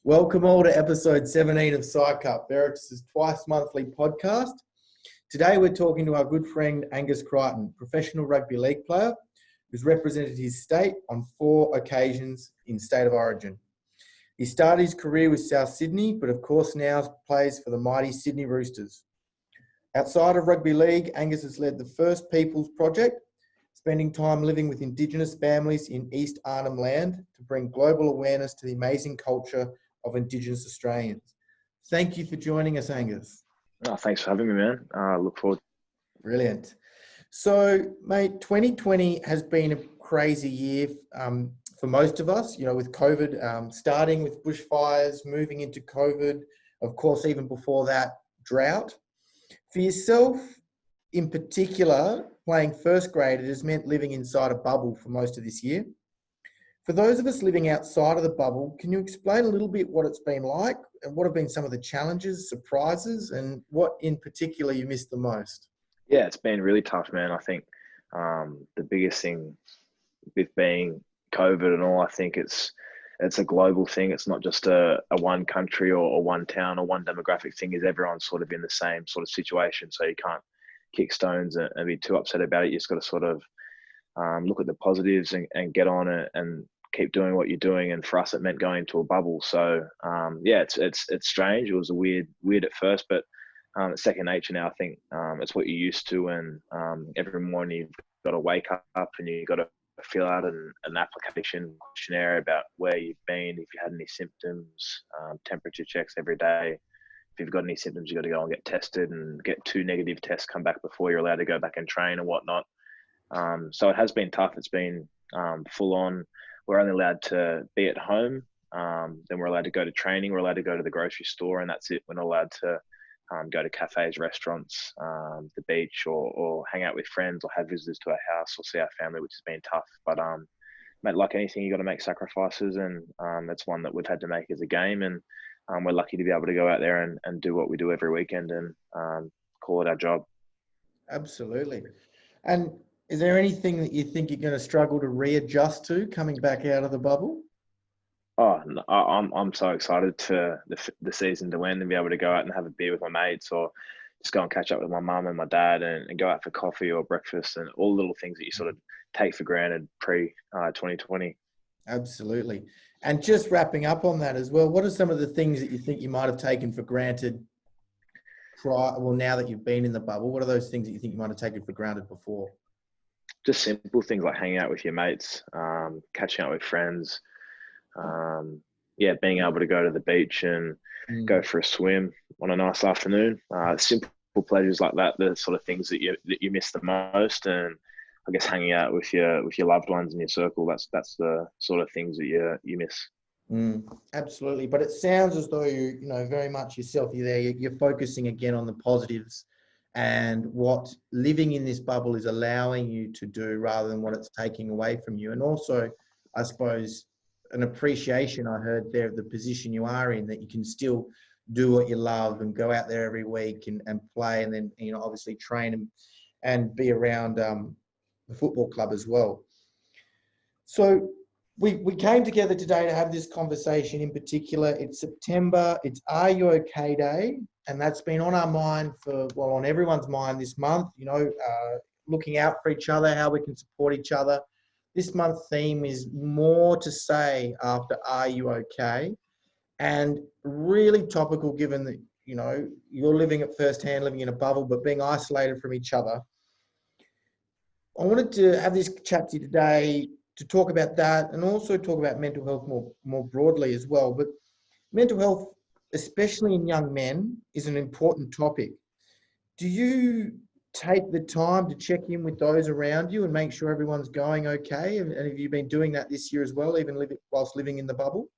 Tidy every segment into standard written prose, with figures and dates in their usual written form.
Welcome all to episode 17 of SciCup, Veretis' twice-monthly podcast. Today we're talking to our good friend Angus Crichton, professional rugby league player who's represented his state on 4 occasions in State of Origin. He started his career with South Sydney, but of course now plays for the mighty Sydney Roosters. Outside of rugby league, Angus has led the First Peoples Project, spending time living with Indigenous families in East Arnhem Land to bring global awareness to the amazing culture of Indigenous Australians. Thank you for joining us, Angus. Oh, thanks for having me, man. Look forward. Brilliant. So, mate, 2020 has been a crazy year for most of us, with COVID, starting with bushfires, moving into COVID, of course, even before that, drought. For yourself, in particular, playing first grade, it has meant living inside a bubble for most of this year. For those of us living outside of the bubble, can you explain a little bit what it's been like and what have been some of the challenges, surprises, and what in particular you missed the most? Yeah, it's been really tough, man. I think the biggest thing with being COVID and all, I think it's a global thing. It's not just a one country or one town or one demographic thing. Is everyone's sort of in the same sort of situation, so you can't kick stones and be too upset about it. You just got to sort of look at the positives and get on it and keep doing what you're doing. And for us, it meant going to a bubble. So it's strange. It was weird at first, but it's second nature now. I think it's what you're used to. And every morning you've got to wake up and you've got to fill out an application questionnaire about where you've been, if you had any symptoms, temperature checks every day. If you've got any symptoms, you've got to go and get tested and get 2 negative tests come back before you're allowed to go back and train and whatnot. So it has been tough. It's been full on. We're only allowed to be at home. Then we're allowed to go to training. We're allowed to go to the grocery store, and that's it. We're not allowed to go to cafes, restaurants, the beach, or hang out with friends, or have visitors to our house, or see our family, which has been tough. But mate, like anything, you got to make sacrifices, and that's one that we've had to make as a game. And we're lucky to be able to go out there and do what we do every weekend and call it our job. Absolutely. And is there anything that you think you're going to struggle to readjust to coming back out of the bubble? Oh, no, I'm so excited for the season to end and be able to go out and have a beer with my mates, or just go and catch up with my mum and my dad and go out for coffee or breakfast, and all the little things that you sort of take for granted pre-2020. Absolutely. And just wrapping up on that as well, what are some of the things that you think you might have taken for granted now that you've been in the bubble? What are those things that you think you might have taken for granted before? Just simple things like hanging out with your mates, catching up with friends, being able to go to the beach and go for a swim on a nice afternoon. Simple pleasures like that, the sort of things that you miss the most. And I guess hanging out with your loved ones in your circle, that's the sort of things that you miss. Absolutely. But it sounds as though you very much yourself, you're focusing again on the positives and what living in this bubble is allowing you to do rather than what it's taking away from you. And also, I suppose, an appreciation I heard there of the position you are in, that you can still do what you love and go out there every week and play, and then, obviously train and be around the football club as well. So we came together today to have this conversation. In particular, it's September, it's Are You OK Day? And that's been on our mind on everyone's mind this month, looking out for each other, how we can support each other. This month's theme is more to say after Are You OK? And really topical, given that, you're living it firsthand, living in a bubble, but being isolated from each other. I wanted to have this chat to you today to talk about that, and also talk about mental health more broadly as well. But mental health, especially in young men, is an important topic. Do you take the time to check in with those around you and make sure everyone's going okay? And have you been doing that this year as well, even whilst living in the bubble?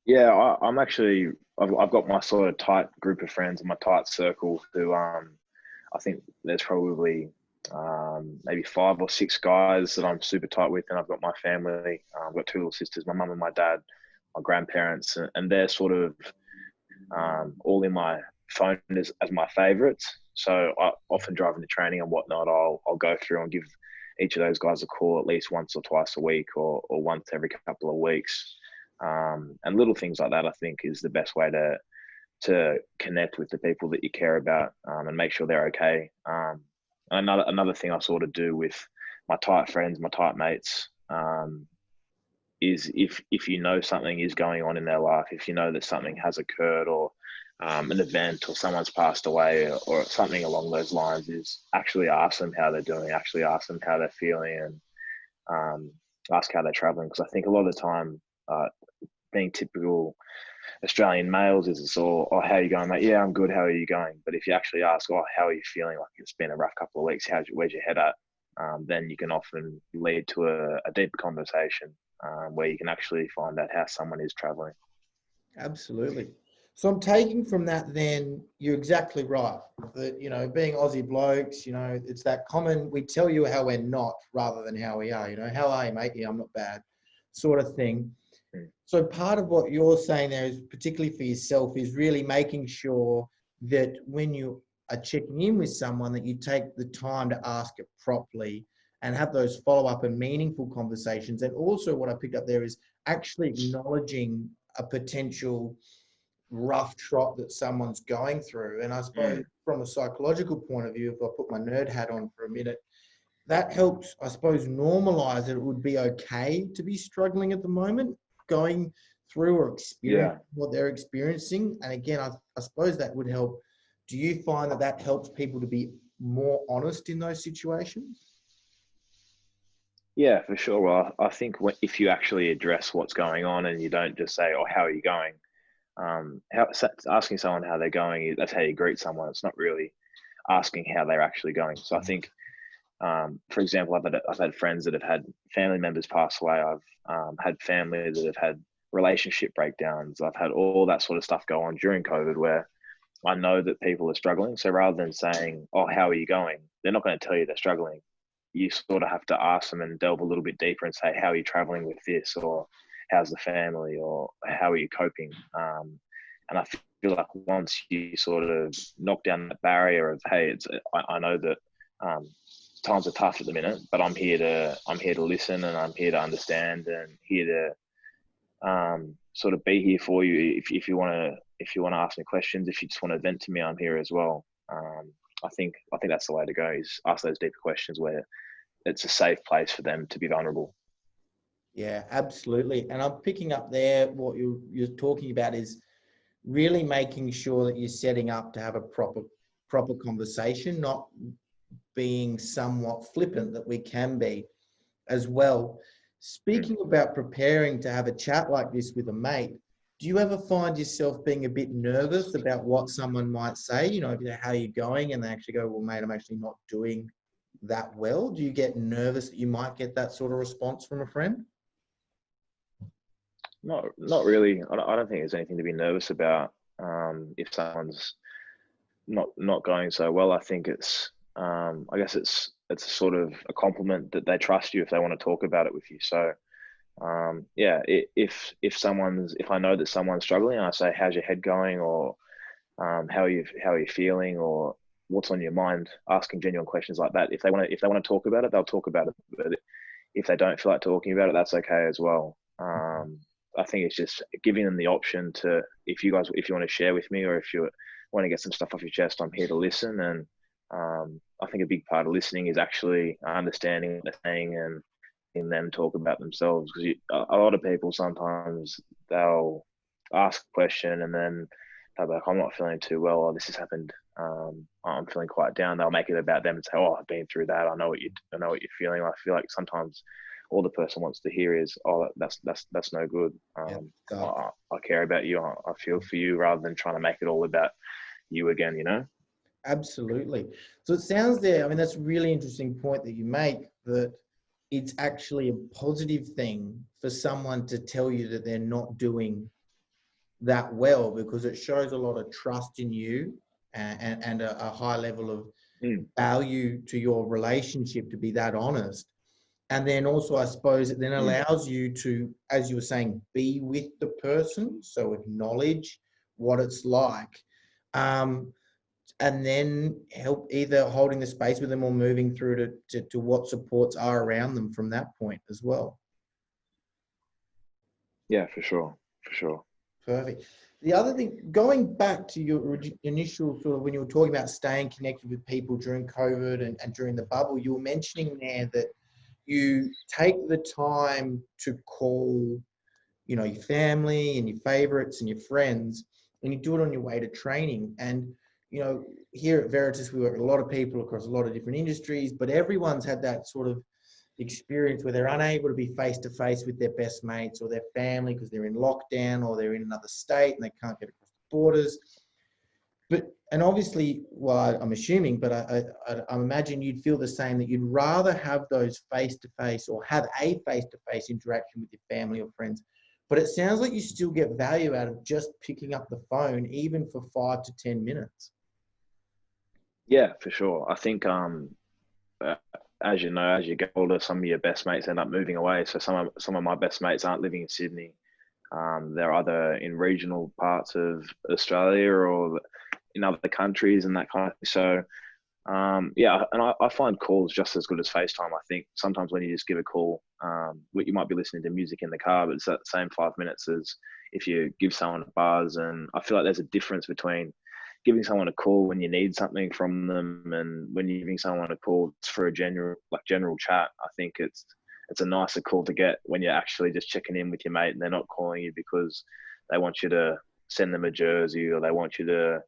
Yeah, I've got my sort of tight group of friends and my tight circle who I think there's probably maybe 5 or 6 guys that I'm super tight with, and I've got my family. I've got 2 little sisters, my mum and my dad, my grandparents, and they're sort of all in my phone as my favourites. So I often driving to training and whatnot, I'll go through and give each of those guys a call at least once or twice a week, or once every couple of weeks, And little things like that, I think, is the best way to connect with the people that you care about, and make sure they're okay. Another thing I sort of do with my tight friends, my tight mates, is if you know something is going on in their life, if you know that something has occurred, or an event, or someone's passed away, or something along those lines, is actually ask them how they're doing, actually ask them how they're feeling, and ask how they're traveling. Because I think a lot of the time, being typical Australian males, is it's all, oh, how are you going, mate? Yeah, I'm good. How are you going? But if you actually ask, oh, how are you feeling? Like, it's been a rough couple of weeks. Where's your head at? Then you can often lead to a deeper conversation, where you can actually find out how someone is traveling. Absolutely. So I'm taking from that, then you're exactly right that, you know, being Aussie blokes, you know, it's that common, we tell you how we're not rather than how we are, you know, how are you, mate? Yeah, I'm not bad, sort of thing. So part of what you're saying there is, particularly for yourself, is really making sure that when you are checking in with someone, that you take the time to ask it properly and have those follow-up and meaningful conversations. And also what I picked up there is actually acknowledging a potential rough trot that someone's going through. And I suppose from a psychological point of view, if I put my nerd hat on for a minute, that helps, I suppose, normalize that it would be okay to be struggling at the moment, going through or experiencing what they're experiencing. And again, I suppose that would help. Do you find that that helps people to be more honest in those situations? Yeah, for sure. Well, I think if you actually address what's going on, and you don't just say, oh, how are you going? Asking someone how they're going, that's how you greet someone. It's not really asking how they're actually going. So I think, for example, I've had friends that have had family members pass away. I've had family that have had relationship breakdowns. I've had all that sort of stuff go on during COVID, where I know that people are struggling. So rather than saying, oh, how are you going? They're not going to tell you they're struggling. You sort of have to ask them and delve a little bit deeper and say, how are you traveling with this? Or how's the family? Or how are you coping? And I feel like once you sort of knock down that barrier of, hey, I know that times are tough at the minute, but I'm here to listen, and I'm here to understand, and here to sort of be here for you. If you want to ask me questions, if you just want to vent to me, I'm here as well. I think that's the way to go, is ask those deeper questions where it's a safe place for them to be vulnerable. Yeah, absolutely. And I'm picking up there what you're talking about is really making sure that you're setting up to have a proper conversation, not being somewhat flippant, that we can be as well. Speaking about preparing to have a chat like this with a mate, do you ever find yourself being a bit nervous about what someone might say? You know, how are you going? And they actually go, well, mate, I'm actually not doing that well. Do you get nervous that you might get that sort of response from a friend? Not really. I don't think there's anything to be nervous about. If someone's not going so well, I think I guess it's a sort of a compliment that they trust you if they want to talk about it with you. So yeah, if I know that someone's struggling, and I say, how's your head going? Or how are you feeling? Or what's on your mind? Asking genuine questions like that. If they want to talk about it, they'll talk about it. But if they don't feel like talking about it, that's okay as well. I think it's just giving them the option to, if you want to share with me, or if you want to get some stuff off your chest, I'm here to listen. And I think a big part of listening is actually understanding what they're saying and in them talk about themselves. Because a lot of people, sometimes they'll ask a question and then they'll be like, I'm not feeling too well, or this has happened. I'm feeling quite down. They'll make it about them and say, oh, I've been through that. I know what you're feeling. I feel like sometimes all the person wants to hear is, oh, that's no good. I care about you. I feel for you, rather than trying to make it all about you again, you know? Absolutely. So it sounds there, I mean, that's a really interesting point that you make, that it's actually a positive thing for someone to tell you that they're not doing that well, because it shows a lot of trust in you and a high level of value to your relationship to be that honest. And then also, I suppose it then allows you to, as you were saying, be with the person. So acknowledge what it's like. And then help either holding the space with them or moving through to what supports are around them from that point as well. Yeah, for sure. for sure. Perfect. The other thing, going back to your initial sort of when you were talking about staying connected with people during COVID and during the bubble, you were mentioning there that you take the time to call, you know, your family and your favorites and your friends, and you do it on your way to training. And, you know, here at Veretis, we work with a lot of people across a lot of different industries, but everyone's had that sort of experience where they're unable to be face to face with their best mates or their family because they're in lockdown or they're in another state and they can't get across the borders. But, and obviously, well, I'm assuming, but I imagine you'd feel the same, that you'd rather have those face to face or have a face to face interaction with your family or friends. But it sounds like you still get value out of just picking up the phone, even for 5 to 10 minutes. Yeah, for sure. I think as you know, as you get older, some of your best mates end up moving away. So some of my best mates aren't living in Sydney. They're either in regional parts of Australia or in other countries and that kind of thing. So yeah, and I find calls just as good as FaceTime. I think sometimes when you just give a call, you might be listening to music in the car, but it's that same 5 minutes as if you give someone a buzz. And I feel like there's a difference between giving someone a call when you need something from them and when you're giving someone a call for a general chat. I think it's a nicer call to get when you're actually just checking in with your mate and they're not calling you because they want you to send them a jersey or they want you to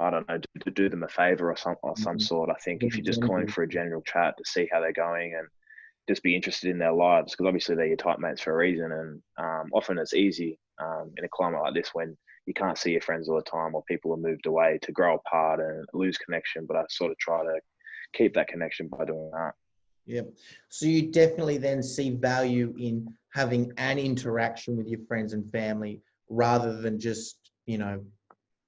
I don't know, to do them a favor or some sort. I think if you're just calling for a general chat to see how they're going and just be interested in their lives, because obviously they're your tight mates for a reason. And often it's easy in a climate like this when you can't see your friends all the time or people are moved away to grow apart and lose connection. But I sort of try to keep that connection by doing that. Yeah. So you definitely then see value in having an interaction with your friends and family rather than just, you know,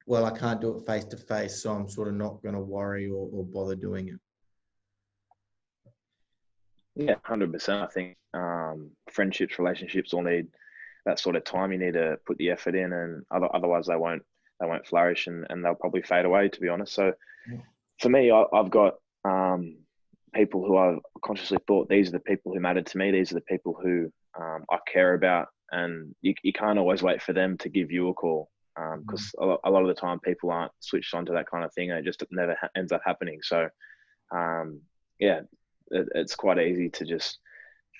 well, I can't do it face to face, so I'm sort of not going to worry or bother doing it. Yeah, 100%. I think friendships, relationships all need that sort of time. You need to put the effort in, and otherwise they won't flourish, and they'll probably fade away, to be honest. So for me, I've got people who I've consciously thought, these are the people who mattered to me. These are the people who I care about, and you can't always wait for them to give you a call. Because a lot of the time people aren't switched on to that kind of thing and it just never ends up happening. So, yeah, it's quite easy to just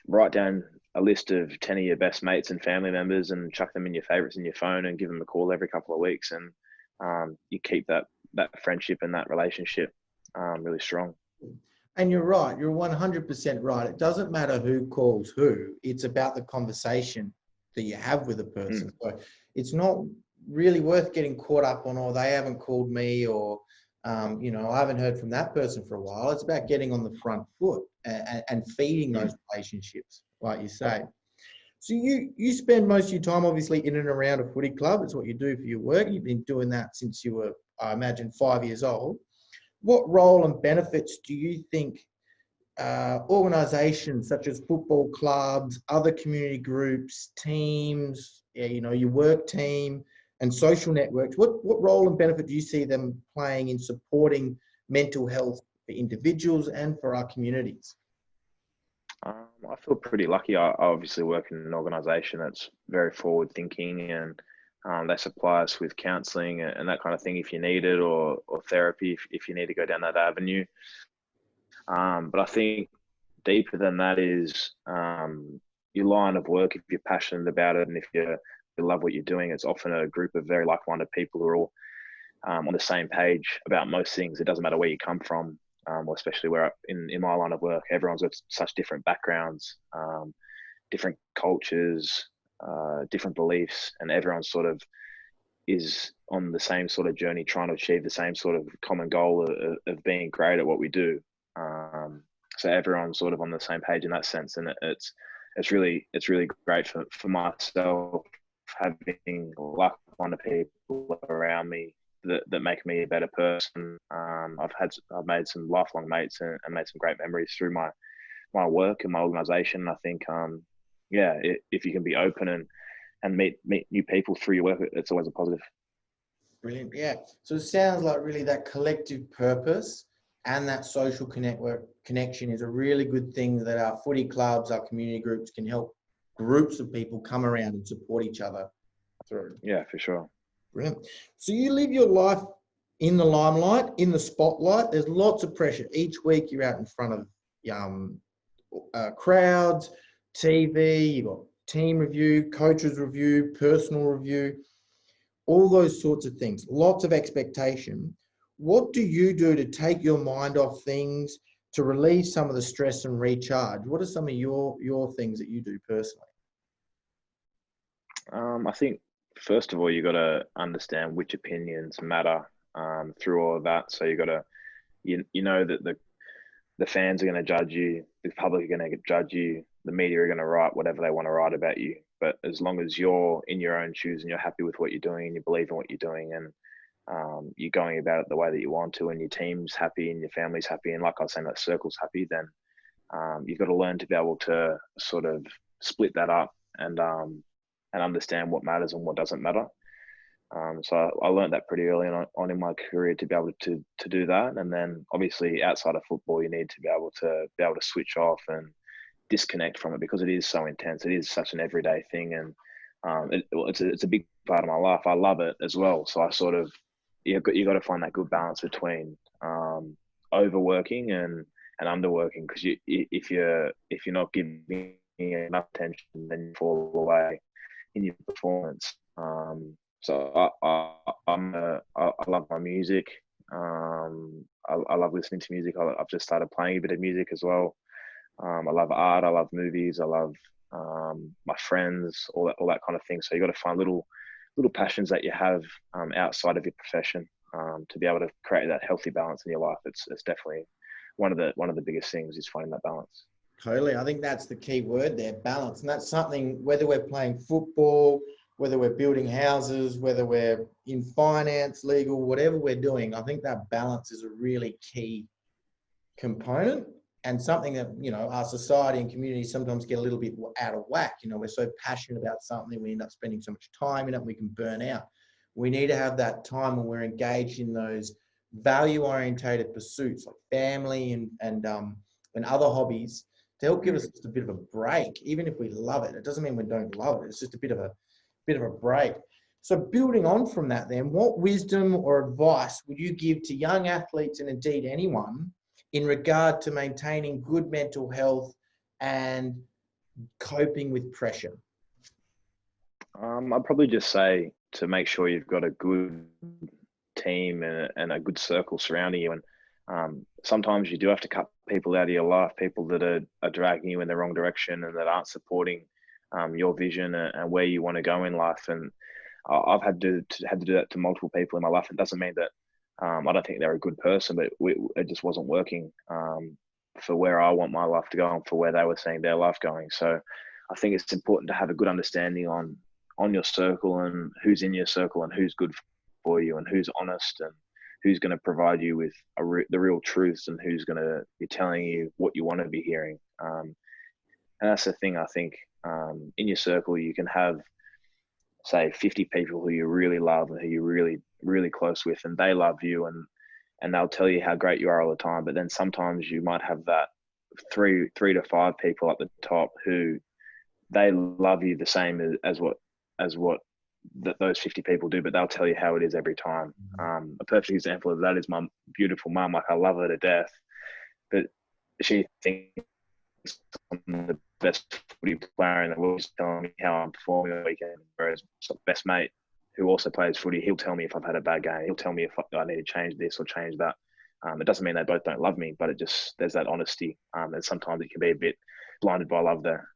write down a list of 10 of your best mates and family members and chuck them in your favorites in your phone and give them a call every couple of weeks. And you keep that friendship and that relationship really strong. And you're right. You're 100% right. It doesn't matter who calls who. It's about the conversation that you have with a person. So it's not really worth getting caught up on, or they haven't called me, or you know, I haven't heard from that person for a while. It's about getting on the front foot and feeding those relationships, like you say. So you spend most of your time obviously in and around a footy club. It's what you do for your work. You've been doing that since you were, I imagine, 5 years old. What role and benefits do you think organisations such as football clubs, other community groups, teams, you know, your work team, and social networks, what role and benefit do you see them playing in supporting mental health for individuals and for our communities? I feel pretty lucky. I obviously work in an organisation that's very forward thinking, and they supply us with counselling and that kind of thing if you need it, or therapy if you need to go down that avenue. But I think deeper than that is your line of work. If you're passionate about it and if you love what you're doing, it's often a group of very like-minded people who are all on the same page about most things. It doesn't matter where you come from, or especially where in my line of work, everyone's got such different backgrounds, different cultures, different beliefs, and everyone sort of is on the same sort of journey, trying to achieve the same sort of common goal of being great at what we do. So everyone's sort of on the same page in that sense, and it's really great for myself, having like-minded people around me that make me a better person. I've made some lifelong mates and made some great memories through my work and my organisation. I think if you can be open and meet new people through your work, it's always a positive. Brilliant. Yeah. So it sounds like really that collective purpose and that social connection is a really good thing that our footy clubs, our community groups can help groups of people come around and support each other through. Yeah, for sure. Brilliant. So you live your life in the limelight, in the spotlight. There's lots of pressure. Each week you're out in front of crowds, TV, you've got team review, coaches review, personal review, all those sorts of things. Lots of expectation. What do you do to take your mind off things, to relieve some of the stress and recharge? What are some of your things that you do personally? I think first of all, you got to understand which opinions matter through all of that. So you got to, you know that the fans are going to judge you, the public are going to judge you, the media are going to write whatever they want to write about you. But as long as you're in your own shoes and you're happy with what you're doing and you believe in what you're doing and you're going about it the way that you want to, and your team's happy and your family's happy, and like I was saying, that circle's happy, then you've got to learn to be able to sort of split that up and understand what matters and what doesn't matter. So I learned that pretty early on in my career to be able to do that. And then obviously outside of football, you need to be able to switch off and disconnect from it, because it is so intense. It is such an everyday thing, and it's a big part of my life. I love it as well. So I sort of you got to find that good balance between overworking and underworking, because if you're not giving enough attention, then you fall away in your performance. So I love my music. I love listening to music. I've just started playing a bit of music as well. I love art. I love movies. I love my friends. All that kind of thing. So you got to find little passions that you have outside of your profession to be able to create that healthy balance in your life. It's definitely one of the biggest things is finding that balance. Totally. I think that's the key word there, balance. And that's something, whether we're playing football, whether we're building houses, whether we're in finance, legal, whatever we're doing, I think that balance is a really key component, and something that, our society and community sometimes get a little bit out of whack. We're so passionate about something, we end up spending so much time in it, we can burn out. We need to have that time when we're engaged in those value-orientated pursuits like family and other hobbies, to help give us just a bit of a break. Even if we love it, it doesn't mean we don't love it. It's just a bit of a break. So building on from that then, what wisdom or advice would you give to young athletes, and indeed anyone, in regard to maintaining good mental health and coping with pressure? I'd probably just say to make sure you've got a good team and a good circle surrounding you. And sometimes you do have to cut people out of your life, people that are dragging you in the wrong direction and that aren't supporting your vision and where you want to go in life. And I've had to do that to multiple people in my life. It doesn't mean that I don't think they're a good person, but it just wasn't working for where I want my life to go and for where they were seeing their life going. So I think it's important to have a good understanding on your circle and who's in your circle and who's good for you and who's honest and who's going to provide you with the real truths and who's going to be telling you what you want to be hearing. And that's the thing, I think, in your circle, you can have, say, 50 people who you really love and who you're really, really close with, and they love you and they'll tell you how great you are all the time. But then sometimes you might have that three to five people at the top who they love you the same as what those 50 people do, but they'll tell you how it is every time. A perfect example of that is my beautiful mum. Like, I love her to death, but she thinks I'm the best footy player in the world. She's telling me how I'm performing on the weekend, whereas my best mate, who also plays footy, he'll tell me if I've had a bad game. He'll tell me if I need to change this or change that. It doesn't mean they both don't love me, but there's that honesty. And sometimes it can be a bit blinded by love there.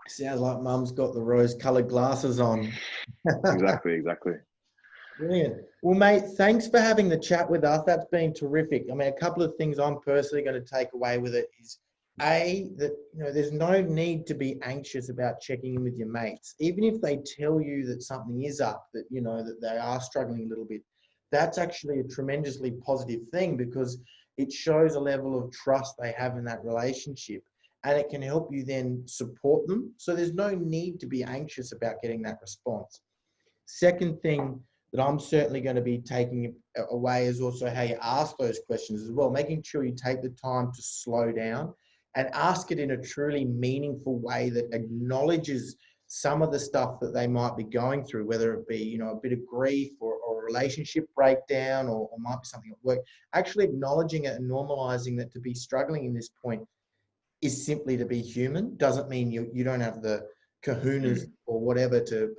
Sounds like mum's got the rose-coloured glasses on. Exactly. Brilliant. Well, mate, thanks for having the chat with us. That's been terrific. I mean, a couple of things I'm personally going to take away with it is, that there's no need to be anxious about checking in with your mates. Even if they tell you that something is up, that that they are struggling a little bit, that's actually a tremendously positive thing, because it shows a level of trust they have in that relationship, and it can help you then support them. So there's no need to be anxious about getting that response. Second thing that I'm certainly going to be taking away is also how you ask those questions as well, making sure you take the time to slow down and ask it in a truly meaningful way that acknowledges some of the stuff that they might be going through, whether it be, you know, a bit of grief or a relationship breakdown, or might be something at work, actually acknowledging it and normalizing that to be struggling in this point is simply to be human. Doesn't mean you don't have the kahunas or whatever to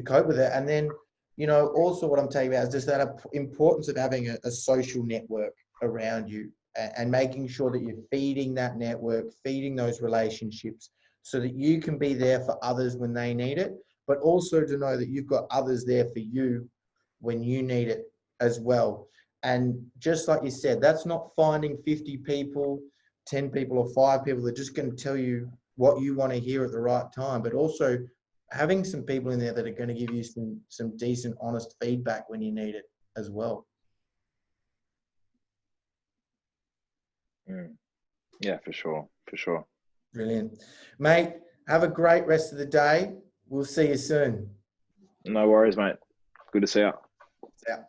cope with it. And then, you know, also what I'm telling you about is just that importance of having a social network around you, and making sure that you're feeding that network, feeding those relationships, so that you can be there for others when they need it, but also to know that you've got others there for you when you need it as well. And just like you said, that's not finding 50 people, 10 people or 5 people that are just going to tell you what you want to hear at the right time, but also having some people in there that are going to give you some decent, honest feedback when you need it as well. Yeah, for sure. For sure. Brilliant. Mate, have a great rest of the day. We'll see you soon. No worries, mate. Good to see you. Yeah.